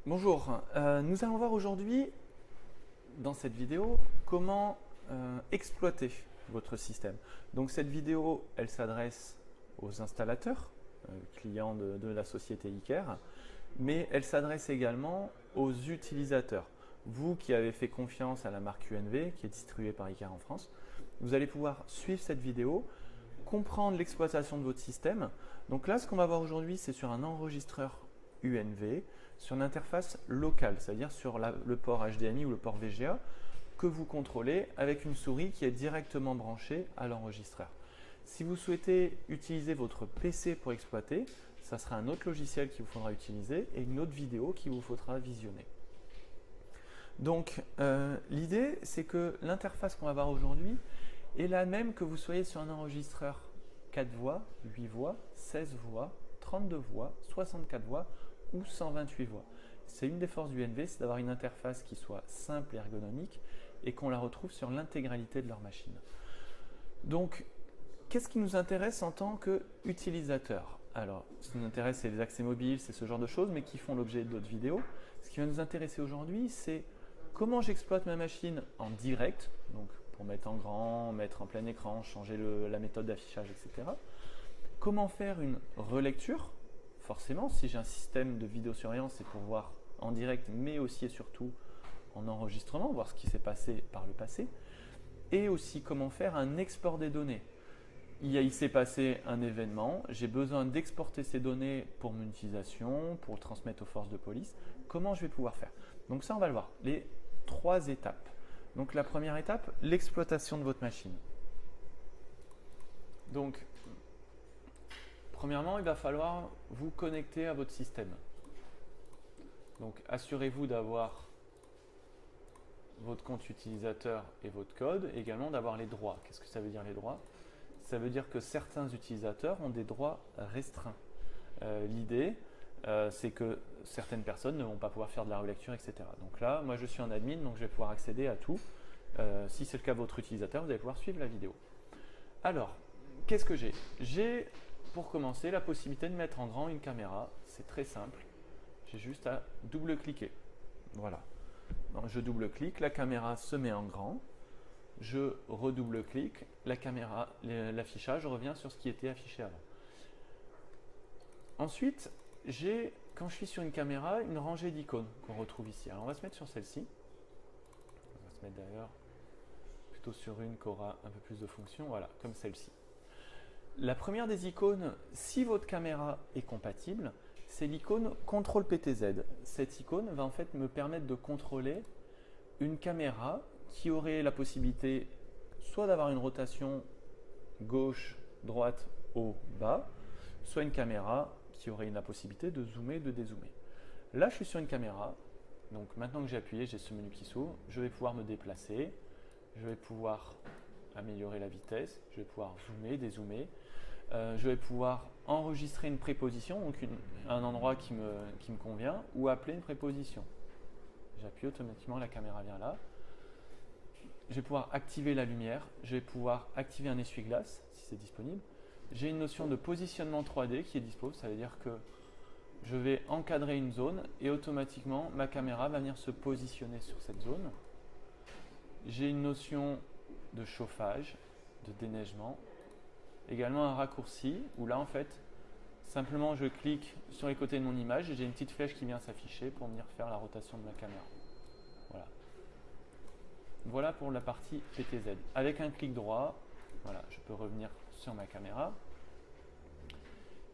Bonjour, nous allons voir aujourd'hui dans cette vidéo comment exploiter votre système. Donc cette vidéo, elle s'adresse aux installateurs, clients de la société Iker, mais elle s'adresse également aux utilisateurs. Vous qui avez fait confiance à la marque UNV, qui est distribuée par Iker en France, vous allez pouvoir suivre cette vidéo, comprendre l'exploitation de votre système. Donc là, ce qu'on va voir aujourd'hui, c'est sur un enregistreur UNV, sur une interface locale, c'est-à-dire sur le port HDMI ou le port VGA que vous contrôlez avec une souris qui est directement branchée à l'enregistreur. Si vous souhaitez utiliser votre PC pour exploiter, ça sera un autre logiciel qu'il vous faudra utiliser et une autre vidéo qu'il vous faudra visionner. Donc l'idée, c'est que l'interface qu'on va voir aujourd'hui est la même que vous soyez sur un enregistreur 4 voix, 8 voix, 16 voix, 32 voix, 64 voix ou 128 voix. C'est une des forces du UNV, c'est d'avoir une interface qui soit simple et ergonomique et qu'on la retrouve sur l'intégralité de leur machine. Donc, qu'est-ce qui nous intéresse en tant qu'utilisateur? Alors, ce qui nous intéresse, c'est les accès mobiles, c'est ce genre de choses, mais qui font l'objet d'autres vidéos. Ce qui va nous intéresser aujourd'hui, c'est comment j'exploite ma machine en direct, donc pour mettre en grand, mettre en plein écran, changer la méthode d'affichage, etc. Comment faire une relecture? Forcément, si j'ai un système de vidéosurveillance, c'est pour voir en direct, mais aussi et surtout en enregistrement, voir ce qui s'est passé par le passé. Et aussi comment faire un export des données. Il s'est passé un événement, j'ai besoin d'exporter ces données pour mon utilisation, pour le transmettre aux forces de police. Comment je vais pouvoir faire? Donc ça, on va le voir. Les 3 étapes. Donc la première étape, l'exploitation de votre machine. Donc, premièrement, il va falloir vous connecter à votre système. Donc, assurez-vous d'avoir votre compte utilisateur et votre code, et également d'avoir les droits. Qu'est-ce que ça veut dire les droits? Ça veut dire que certains utilisateurs ont des droits restreints. L'idée, c'est que certaines personnes ne vont pas pouvoir faire de la relecture, etc. Donc là, moi je suis en admin, donc je vais pouvoir accéder à tout. Si c'est le cas de votre utilisateur, vous allez pouvoir suivre la vidéo. Alors, qu'est-ce que j'ai? J'ai, pour commencer, la possibilité de mettre en grand une caméra. C'est très simple. J'ai juste à double-cliquer. Voilà. Donc, je double-clique, la caméra se met en grand. Je redouble-clique, la caméra, l'affichage revient sur ce qui était affiché avant. Ensuite, j'ai, quand je suis sur une caméra, une rangée d'icônes qu'on retrouve ici. Alors, on va se mettre sur celle-ci. On va se mettre d'ailleurs plutôt sur une qui aura un peu plus de fonctions, voilà, comme celle-ci. La première des icônes, si votre caméra est compatible, c'est l'icône Contrôle PTZ. Cette icône va en fait me permettre de contrôler une caméra qui aurait la possibilité soit d'avoir une rotation gauche, droite, haut, bas, soit une caméra qui aurait la possibilité de zoomer, de dézoomer. Là, je suis sur une caméra, donc maintenant que j'ai appuyé, j'ai ce menu qui s'ouvre, je vais pouvoir me déplacer, je vais pouvoir améliorer la vitesse, je vais pouvoir zoomer, dézoomer, je vais pouvoir enregistrer une préposition, donc un endroit qui me convient, ou appeler une préposition. J'appuie automatiquement, la caméra vient là. Je vais pouvoir activer la lumière, je vais pouvoir activer un essuie-glace si c'est disponible. J'ai une notion de positionnement 3D qui est dispo, ça veut dire que je vais encadrer une zone et automatiquement ma caméra va venir se positionner sur cette zone. J'ai une notion de chauffage, de déneigement, également un raccourci où là en fait simplement je clique sur les côtés de mon image et j'ai une petite flèche qui vient s'afficher pour venir faire la rotation de ma caméra. Voilà. Voilà pour la partie PTZ. Avec un clic droit, voilà, je peux revenir sur ma caméra.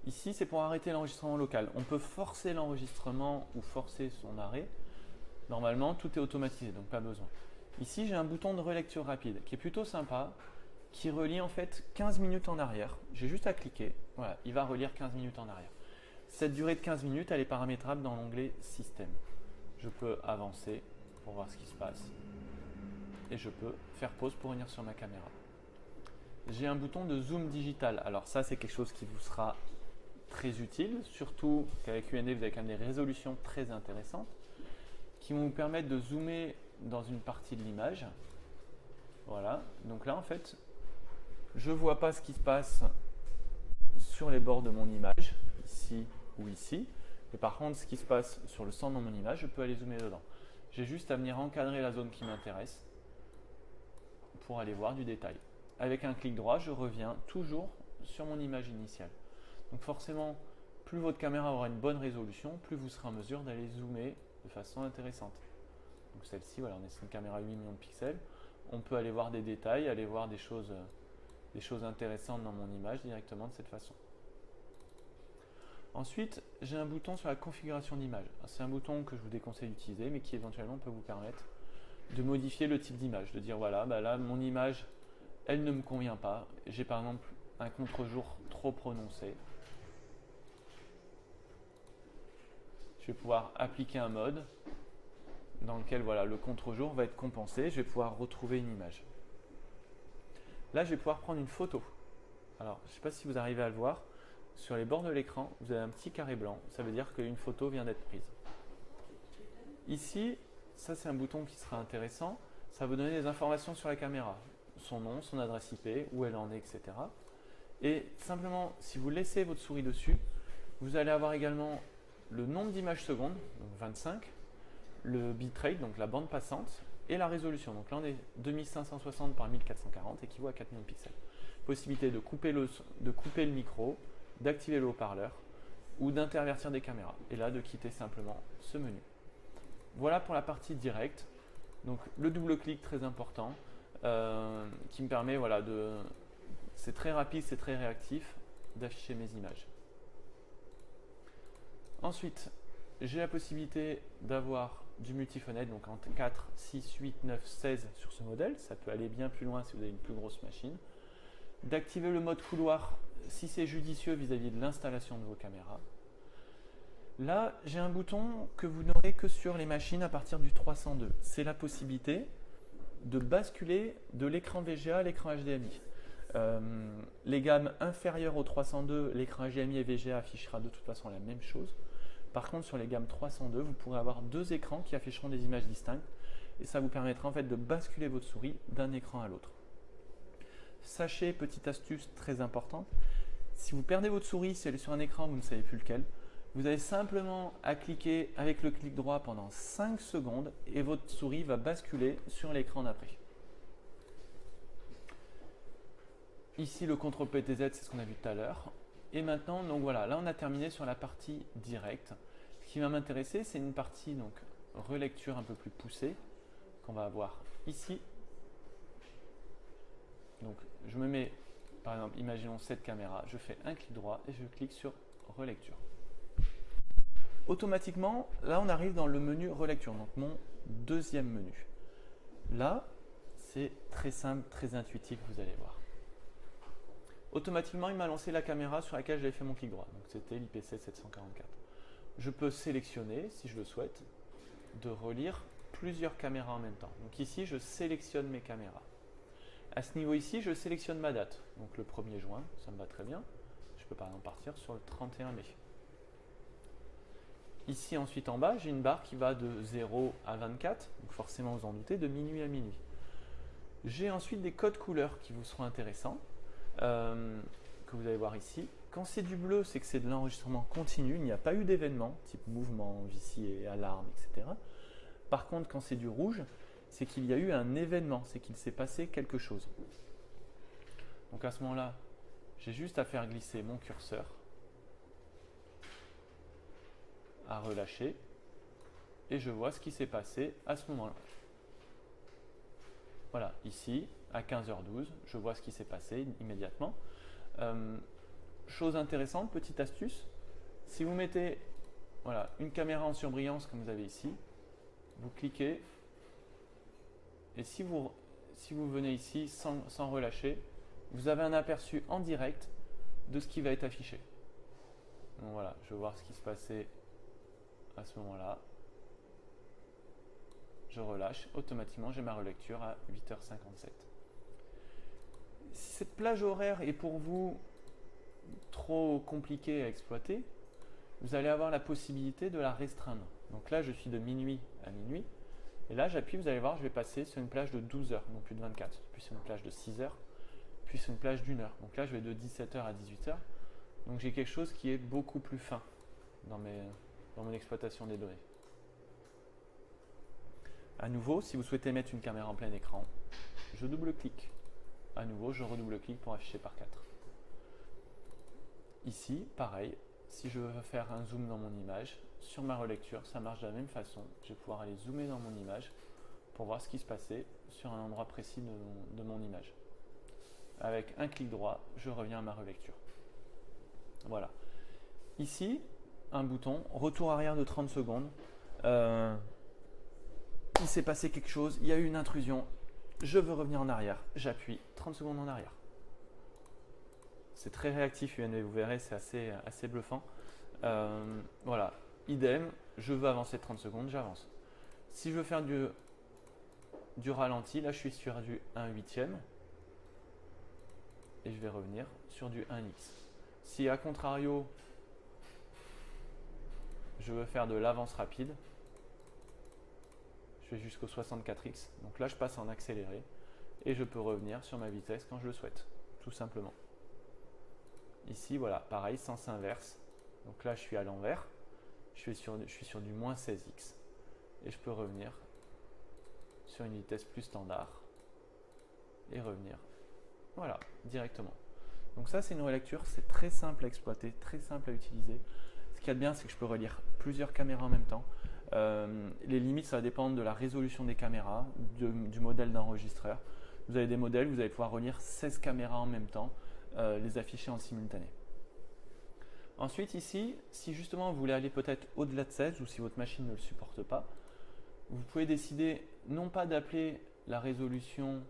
Ici, c'est pour arrêter l'enregistrement local. On peut forcer l'enregistrement ou forcer son arrêt. Normalement, tout est automatisé, donc pas besoin. Ici, j'ai un bouton de relecture rapide qui est plutôt sympa, qui relie en fait 15 minutes en arrière. J'ai juste à cliquer, voilà, il va relire 15 minutes en arrière. Cette durée de 15 minutes, elle est paramétrable dans l'onglet Système. Je peux avancer pour voir ce qui se passe. Et je peux faire pause pour revenir sur ma caméra. J'ai un bouton de zoom digital. Alors ça, c'est quelque chose qui vous sera très utile, surtout qu'avec UNV, vous avez quand même des résolutions très intéressantes qui vont vous permettre de zoomer dans une partie de l'image. Voilà, donc là en fait, je ne vois pas ce qui se passe sur les bords de mon image, ici ou ici, Et par contre, ce qui se passe sur le centre de mon image, je peux aller zoomer dedans. J'ai juste à venir encadrer la zone qui m'intéresse pour aller voir du détail. Avec un clic droit, je reviens toujours sur mon image initiale. Donc forcément, plus votre caméra aura une bonne résolution, plus vous serez en mesure d'aller zoomer de façon intéressante. Donc celle-ci, voilà, on est sur une caméra 8 millions de pixels. On peut aller voir des détails, aller voir des choses intéressantes dans mon image directement de cette façon. Ensuite, j'ai un bouton sur la configuration d'image. C'est un bouton que je vous déconseille d'utiliser, mais qui éventuellement peut vous permettre de modifier le type d'image, de dire voilà, bah là, mon image, elle ne me convient pas. J'ai par exemple un contre-jour trop prononcé. Je vais pouvoir appliquer un mode dans lequel voilà, le contre-jour va être compensé. Je vais pouvoir retrouver une image. Là, je vais pouvoir prendre une photo. Alors, je ne sais pas si vous arrivez à le voir. Sur les bords de l'écran, vous avez un petit carré blanc. Ça veut dire qu'une photo vient d'être prise. Ici, ça c'est un bouton qui sera intéressant. Ça va vous donner des informations sur la caméra. Son nom, son adresse IP, où elle en est, etc. Et simplement, si vous laissez votre souris dessus, vous allez avoir également le nombre d'images secondes, donc 25, le bitrate, donc la bande passante, et la résolution. Donc là, on est 2560 par 1440, équivaut à 4 millions de pixels. Possibilité de couper le micro, d'activer le haut-parleur ou d'intervertir des caméras. Et là, de quitter simplement ce menu. Voilà pour la partie directe. Donc le double-clic très important qui me permet, voilà, c'est très rapide, c'est très réactif d'afficher mes images. Ensuite, j'ai la possibilité d'avoir du multifenêtre, donc en 4, 6, 8, 9, 16 sur ce modèle. Ça peut aller bien plus loin si vous avez une plus grosse machine. D'activer le mode couloir si c'est judicieux vis-à-vis de l'installation de vos caméras. Là, j'ai un bouton que vous n'aurez que sur les machines à partir du 302. C'est la possibilité de basculer de l'écran VGA à l'écran HDMI. Les gammes inférieures au 302, l'écran HDMI et VGA affichera de toute façon la même chose. Par contre, sur les gammes 302, vous pourrez avoir deux écrans qui afficheront des images distinctes et ça vous permettra en fait de basculer votre souris d'un écran à l'autre. Sachez, petite astuce très importante, si vous perdez votre souris, si elle est sur un écran, vous ne savez plus lequel, vous avez simplement à cliquer avec le clic droit pendant 5 secondes et votre souris va basculer sur l'écran d'après. Ici, le contrôle PTZ, c'est ce qu'on a vu tout à l'heure. Et maintenant, donc voilà, là on a terminé sur la partie directe. Ce qui va m'intéresser, c'est une partie donc relecture un peu plus poussée qu'on va avoir ici. Donc je me mets, par exemple, imaginons cette caméra, je fais un clic droit et je clique sur relecture. Automatiquement, là on arrive dans le menu relecture, donc mon deuxième menu. Là, c'est très simple, très intuitif, vous allez voir. Automatiquement, il m'a lancé la caméra sur laquelle j'avais fait mon clic droit, donc c'était l'IPC 744. Je peux sélectionner, si je le souhaite, de relire plusieurs caméras en même temps. Donc ici, je sélectionne mes caméras. À ce niveau ici, je sélectionne ma date, donc le 1er juin, ça me va très bien. Je peux par exemple partir sur le 31 mai. Ici, ensuite en bas, j'ai une barre qui va de 0 à 24, donc forcément vous en doutez, de minuit à minuit. J'ai ensuite des codes couleurs qui vous seront intéressants, que vous allez voir ici. Quand c'est du bleu, c'est que c'est de l'enregistrement continu, il n'y a pas eu d'événement, type mouvement, vici et alarme, etc. Par contre, quand c'est du rouge, c'est qu'il y a eu un événement, c'est qu'il s'est passé quelque chose. Donc à ce moment-là, j'ai juste à faire glisser mon curseur, à relâcher, et je vois ce qui s'est passé à ce moment-là. Voilà, ici, à 15h12, je vois ce qui s'est passé immédiatement. Chose intéressante, petite astuce, si vous mettez voilà, une caméra en surbrillance comme vous avez ici, vous cliquez, et si vous venez ici sans relâcher, vous avez un aperçu en direct de ce qui va être affiché. Donc voilà, je vais voir ce qui se passait à ce moment-là. Je relâche, automatiquement j'ai ma relecture à 8h57. Si cette plage horaire est pour vous trop compliquée à exploiter, vous allez avoir la possibilité de la restreindre. Donc là, je suis de minuit à minuit. Et là, j'appuie, vous allez voir, je vais passer sur une plage de 12 heures, non plus de 24, puis sur une plage de 6 heures, puis sur une plage d'1 heure. Donc là, je vais de 17 heures à 18 heures. Donc j'ai quelque chose qui est beaucoup plus fin dans dans mon exploitation des données. À nouveau, si vous souhaitez mettre une caméra en plein écran, je double-clique. À nouveau, je redouble-clique pour afficher par 4. Ici, pareil, si je veux faire un zoom dans mon image, sur ma relecture, ça marche de la même façon. Je vais pouvoir aller zoomer dans mon image pour voir ce qui se passait sur un endroit précis de mon image. Avec un clic droit, je reviens à ma relecture. Voilà. Ici, un bouton, retour arrière de 30 secondes. Il s'est passé quelque chose, il y a eu une intrusion, je veux revenir en arrière, j'appuie 30 secondes en arrière. C'est très réactif UNV, vous verrez, c'est assez bluffant. Voilà, idem, je veux avancer 30 secondes, j'avance. Si je veux faire du ralenti, là je suis sur du 1/8e et je vais revenir sur du 1x. Si à contrario, je veux faire de l'avance rapide, je vais jusqu'au 64x. Donc là, je passe en accéléré et je peux revenir sur ma vitesse quand je le souhaite, tout simplement. Ici, voilà, pareil, sens inverse. Donc là, je suis à l'envers. Je suis sur du moins 16x et je peux revenir sur une vitesse plus standard et revenir, voilà, directement. Donc ça, c'est une relecture, c'est très simple à exploiter, très simple à utiliser. Ce qu'il y a de bien, c'est que je peux relire plusieurs caméras en même temps. Les limites, ça va dépendre de la résolution des caméras, du modèle d'enregistreur. Vous avez des modèles, vous allez pouvoir relire 16 caméras en même temps, les afficher en simultané. Ensuite ici, si justement vous voulez aller peut-être au-delà de 16 ou si votre machine ne le supporte pas, vous pouvez décider non pas d'appeler la résolution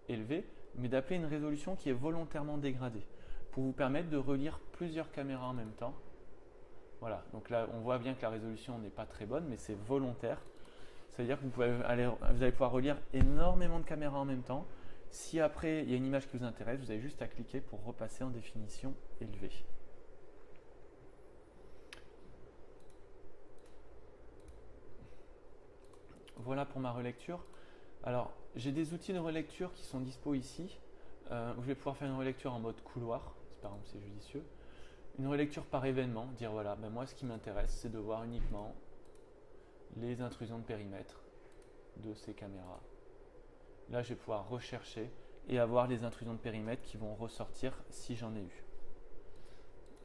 élevée, mais d'appeler une résolution qui est volontairement dégradée pour vous permettre de relire plusieurs caméras en même temps. Voilà, donc là on voit bien que la résolution n'est pas très bonne, mais c'est volontaire. C'est-à-dire que vous allez pouvoir relire énormément de caméras en même temps. Si après il y a une image qui vous intéresse, vous avez juste à cliquer pour repasser en définition élevée. Voilà pour ma relecture. Alors, j'ai des outils de relecture qui sont dispo ici. Où je vais pouvoir faire une relecture en mode couloir, par exemple c'est judicieux. Une relecture par événement, dire voilà, ben moi ce qui m'intéresse c'est de voir uniquement les intrusions de périmètre de ces caméras. Là je vais pouvoir rechercher et avoir les intrusions de périmètre qui vont ressortir si j'en ai eu.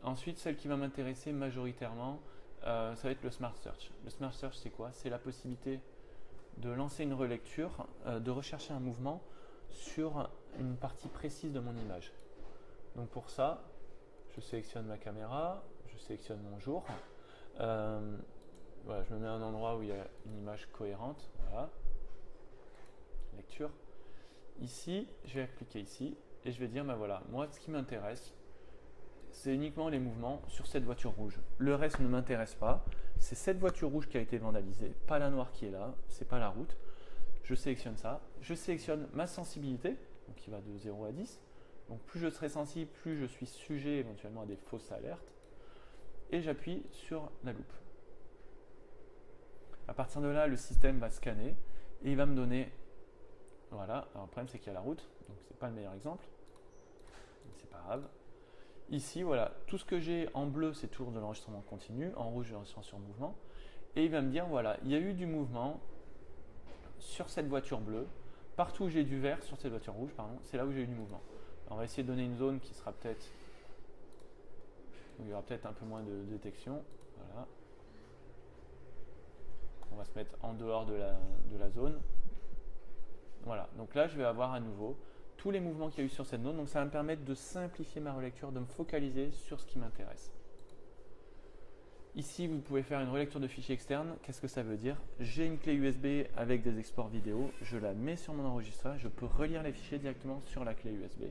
Ensuite, celle qui va m'intéresser majoritairement, ça va être le Smart Search. Le Smart Search c'est quoi? C'est la possibilité de lancer une relecture, de rechercher un mouvement sur une partie précise de mon image. Donc pour ça, je sélectionne ma caméra, je sélectionne mon jour. Voilà, je me mets à un endroit où il y a une image cohérente. Voilà. Lecture. Ici, je vais cliquer ici et je vais dire, ben voilà, moi ce qui m'intéresse, c'est uniquement les mouvements sur cette voiture rouge. Le reste ne m'intéresse pas. C'est cette voiture rouge qui a été vandalisée, pas la noire qui est là, c'est pas la route. Je sélectionne ça. Je sélectionne ma sensibilité, donc qui va de 0 à 10. Donc plus je serai sensible, plus je suis sujet éventuellement à des fausses alertes. Et j'appuie sur la loupe. À partir de là, le système va scanner et il va me donner. Voilà, alors le problème c'est qu'il y a la route, donc c'est pas le meilleur exemple. C'est pas grave. Ici, voilà, tout ce que j'ai en bleu, c'est toujours de l'enregistrement continu. En rouge, l'enregistrement sur mouvement. Et il va me dire, voilà, il y a eu du mouvement sur cette voiture bleue. Partout où j'ai du vert, sur cette voiture rouge, pardon, c'est là où j'ai eu du mouvement. Alors, on va essayer de donner une zone qui sera peut-être, où il y aura peut-être un peu moins de détection. Voilà. On va se mettre en dehors de la zone. Voilà, donc là, je vais avoir à nouveau tous les mouvements qu'il y a eu sur cette zone. Donc ça va me permettre de simplifier ma relecture, de me focaliser sur ce qui m'intéresse. Ici, vous pouvez faire une relecture de fichiers externes. Qu'est-ce que ça veut dire? J'ai une clé USB avec des exports vidéo. Je la mets sur mon enregistreur. Je peux relire les fichiers directement sur la clé USB.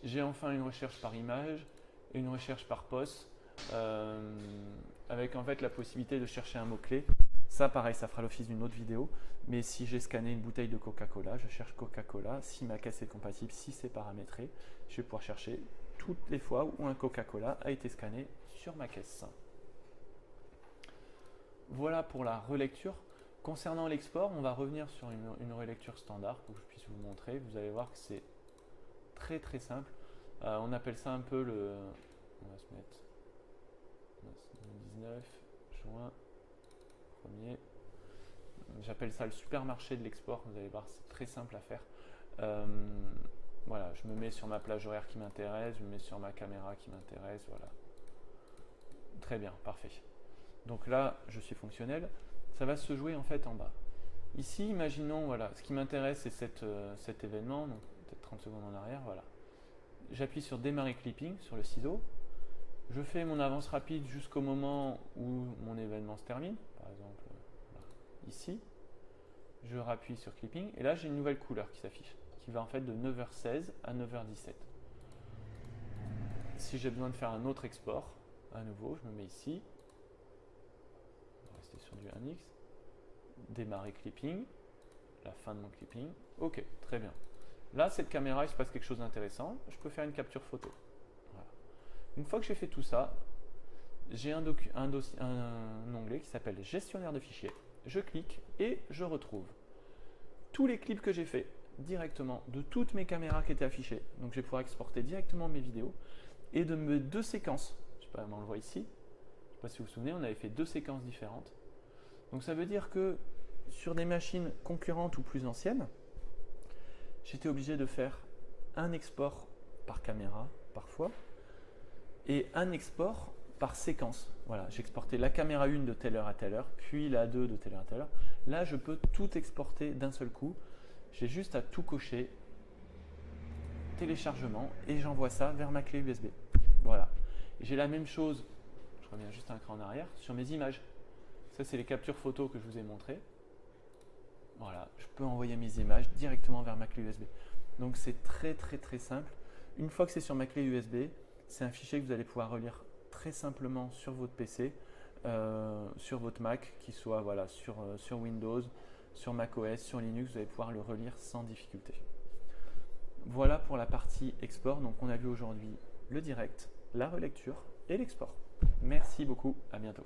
J'ai enfin une recherche par image et une recherche par poste avec en fait la possibilité de chercher un mot-clé. Ça, pareil, ça fera l'office d'une autre vidéo. Mais si j'ai scanné une bouteille de Coca-Cola, je cherche Coca-Cola. Si ma caisse est compatible, si c'est paramétré, je vais pouvoir chercher toutes les fois où un Coca-Cola a été scanné sur ma caisse. Voilà pour la relecture. Concernant l'export, on va revenir sur une relecture standard pour que je puisse vous montrer. Vous allez voir que c'est très très simple. On appelle ça un peu le... On va se mettre 9 juin 1er. J'appelle ça le supermarché de l'export. Vous allez voir, c'est très simple à faire. Voilà, je me mets sur ma plage horaire qui m'intéresse, je me mets sur ma caméra qui m'intéresse, voilà. Très bien, parfait. Donc là, je suis fonctionnel. Ça va se jouer en fait en bas. Ici, imaginons, voilà, ce qui m'intéresse, c'est cet événement, donc peut-être 30 secondes en arrière, voilà. J'appuie sur démarrer clipping sur le ciseau. Je fais mon avance rapide jusqu'au moment où mon événement se termine, par exemple là, ici. Je rappuie sur clipping et là j'ai une nouvelle couleur qui s'affiche, qui va en fait de 9h16 à 9h17. Si j'ai besoin de faire un autre export, à nouveau, je me mets ici. On va rester sur du 1x. Démarrer clipping, la fin de mon clipping. Ok, très bien. Là, cette caméra, il se passe quelque chose d'intéressant. Je peux faire une capture photo. Voilà. Une fois que j'ai fait tout ça, j'ai un onglet qui s'appelle gestionnaire de fichiers. Je clique et je retrouve tous les clips que j'ai fait directement de toutes mes caméras qui étaient affichées. Donc, je vais pouvoir exporter directement mes vidéos et de mes 2 séquences. Je sais pas, on le voit ici. Je ne sais pas si vous vous souvenez, on avait fait 2 séquences différentes. Donc, ça veut dire que sur des machines concurrentes ou plus anciennes, j'étais obligé de faire un export par caméra parfois et un export par séquence. Voilà, j'exportais la caméra 1 de telle heure à telle heure, puis la 2 de telle heure à telle heure. Là, je peux tout exporter d'un seul coup. J'ai juste à tout cocher, téléchargement, et j'envoie ça vers ma clé USB. Voilà. J'ai la même chose, je reviens juste un cran en arrière, sur mes images. Ça, c'est les captures photos que je vous ai montrées. Voilà, je peux envoyer mes images directement vers ma clé USB. Donc c'est très simple. Une fois que c'est sur ma clé USB, c'est un fichier que vous allez pouvoir relire très simplement sur votre PC, sur votre Mac, qui soit voilà, sur Windows, sur macOS, sur Linux, vous allez pouvoir le relire sans difficulté. Voilà pour la partie export. Donc on a vu aujourd'hui le direct, la relecture et l'export. Merci beaucoup, à bientôt.